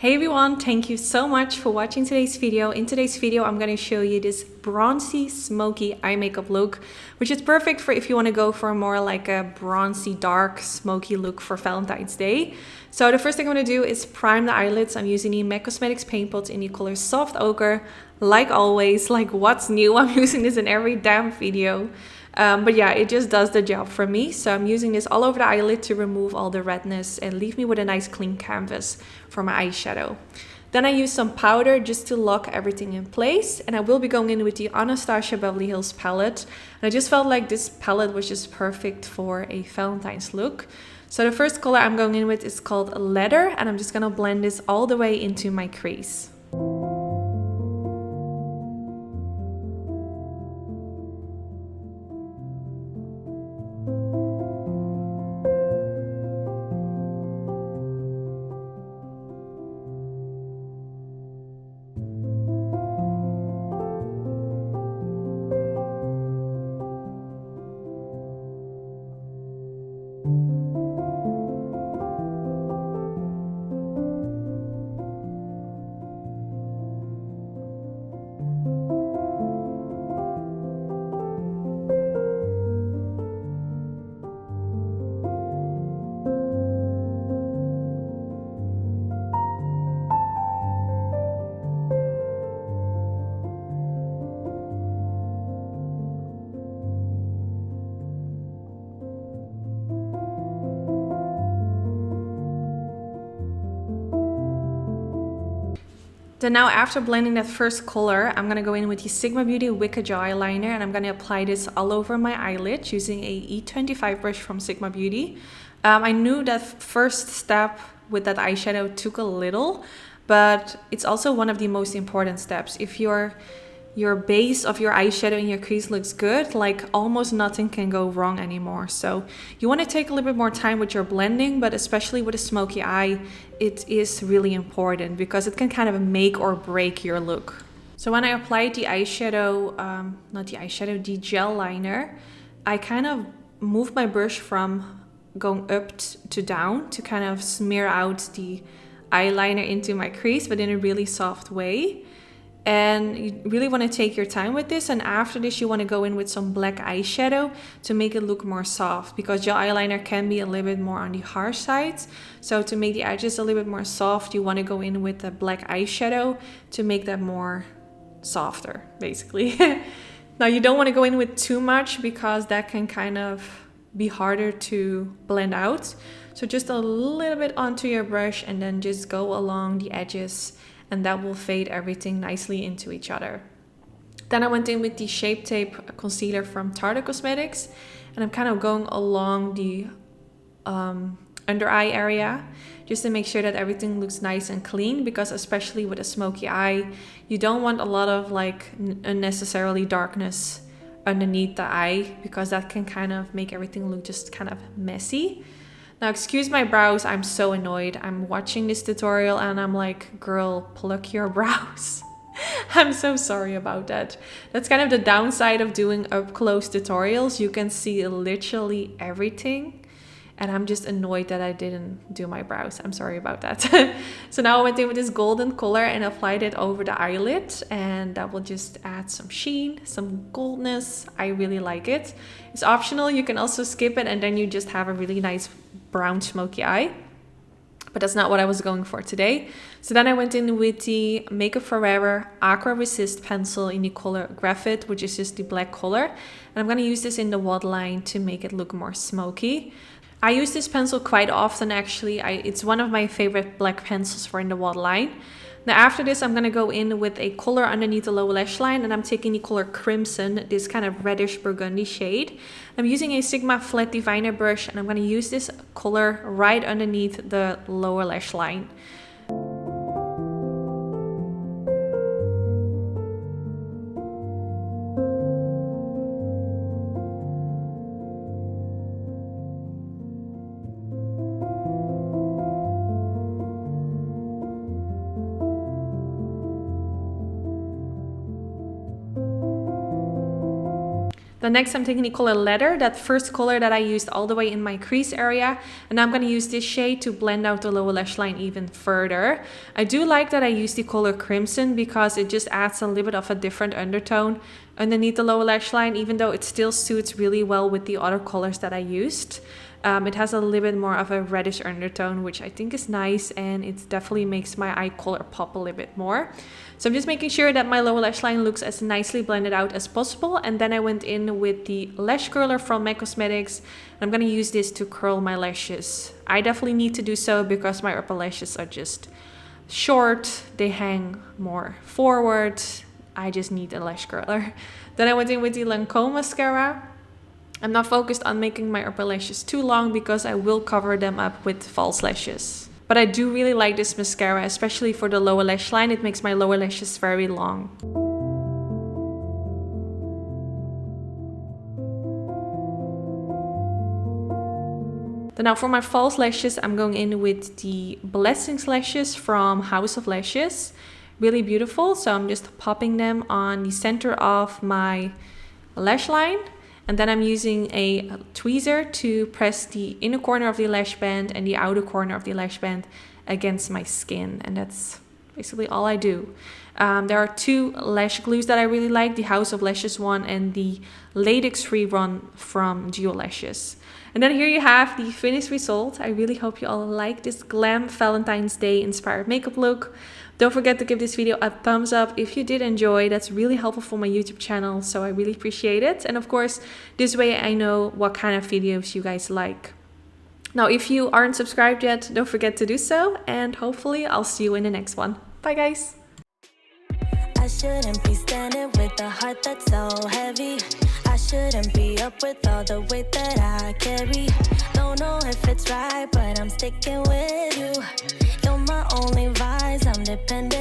Hey everyone, thank you so much for watching today's video. In today's video, I'm going to show you this bronzy, smoky eye makeup look, which is perfect for if you want to go for more like a bronzy, dark, smoky look for Valentine's Day. So the first thing I'm going to do is prime the eyelids. I'm using the MAC Cosmetics Paint Pot in the color Soft Ochre. Like always, like what's new? I'm using this in every damn video. But yeah, it just does the job for me. So I'm using this all over the eyelid to remove all the redness and leave me with a nice clean canvas for my eyeshadow. Then I use some powder just to lock everything in place. And I will be going in with the Anastasia Beverly Hills palette. And I just felt like this palette was just perfect for a Valentine's look. So the first color I'm going in with is called Leather. And I'm just going to blend this all the way into my crease. Then now after blending that first color, I'm going to go in with the Sigma Beauty Wicked Jaw Eyeliner and I'm going to apply this all over my eyelid using a E25 brush from Sigma Beauty. I knew that first step with that eyeshadow took a little, but it's also one of the most important steps. If your base of your eyeshadow in your crease looks good, like almost nothing can go wrong anymore. So you want to take a little bit more time with your blending, but especially with a smoky eye, it is really important because it can kind of make or break your look. So when I applied the eyeshadow, the gel liner, I kind of moved my brush from going up to down to kind of smear out the eyeliner into my crease, but in a really soft way. And you really want to take your time with this. And after this, you want to go in with some black eyeshadow to make it look more soft, because your eyeliner can be a little bit more on the harsh side. So to make the edges a little bit more soft, you want to go in with the black eyeshadow to make that more softer, basically. Now, you don't want to go in with too much because that can kind of be harder to blend out. So just a little bit onto your brush and then just go along the edges, and that will fade everything nicely into each other. Then I went in with the Shape Tape concealer from Tarte Cosmetics, and I'm kind of going along the under eye area just to make sure that everything looks nice and clean, because especially with a smoky eye, you don't want a lot of like unnecessarily darkness underneath the eye, because that can kind of make everything look just kind of messy. Now, excuse my brows, I'm so annoyed. I'm watching this tutorial and I'm like, girl, pluck your brows. I'm so sorry about that. That's kind of the downside of doing up close tutorials. You can see literally everything. And I'm just annoyed that I didn't do my brows. I'm sorry about that. So now I went in with this golden color and applied it over the eyelid. And that will just add some sheen, some goldness. I really like it. It's optional. You can also skip it and then you just have a really nice brown smoky eye. But that's not what I was going for today. So then I went in with the Makeupforever Aqua Resist pencil in the color Graphite, which is just the black color. And I'm going to use this in the waterline to make it look more smoky. I use this pencil quite often actually. It's one of my favorite black pencils for in the waterline. Now after this, I'm going to go in with a color underneath the lower lash line, and I'm taking the color Crimson, this kind of reddish burgundy shade. I'm using a Sigma flat diviner brush, and I'm going to use this color right underneath the lower lash line. Then next I'm taking the color Leather, that first color that I used all the way in my crease area. And I'm going to use this shade to blend out the lower lash line even further. I do like that I use the color Crimson because it just adds a little bit of a different undertone underneath the lower lash line, even though it still suits really well with the other colors that I used. It has a little bit more of a reddish undertone, which I think is nice, and it definitely makes my eye color pop a little bit more. So I'm just making sure that my lower lash line looks as nicely blended out as possible. And then I went in with the lash curler from MAC Cosmetics. I'm going to use this to curl my lashes. I definitely need to do so because my upper lashes are just short. They hang more forward. I just need a lash curler. Then I went in with the Lancome mascara. I'm not focused on making my upper lashes too long because I will cover them up with false lashes. But I do really like this mascara, especially for the lower lash line. It makes my lower lashes very long. Then now for my false lashes, I'm going in with the Blessings lashes from House of Lashes. Really beautiful. So I'm just popping them on the center of my lash line. And then I'm using a tweezer to press the inner corner of the lash band and the outer corner of the lash band against my skin. And that's basically all I do. There are two lash glues that I really like, the House of Lashes one and the latex-free one from Geo Lashes. And then here you have the finished result. I really hope you all like this glam Valentine's Day inspired makeup look. Don't forget to give this video a thumbs up if you did enjoy. That's really helpful for my YouTube channel, so I really appreciate it. And of course, this way I know what kind of videos you guys like. Now, if you aren't subscribed yet, don't forget to do so. And hopefully I'll see you in the next one. Bye, guys. I shouldn't be standing with a heart that's so heavy. I shouldn't be up with all the weight that I carry. Don't know if it's right, but I'm sticking with you. You're my only vice, I'm dependent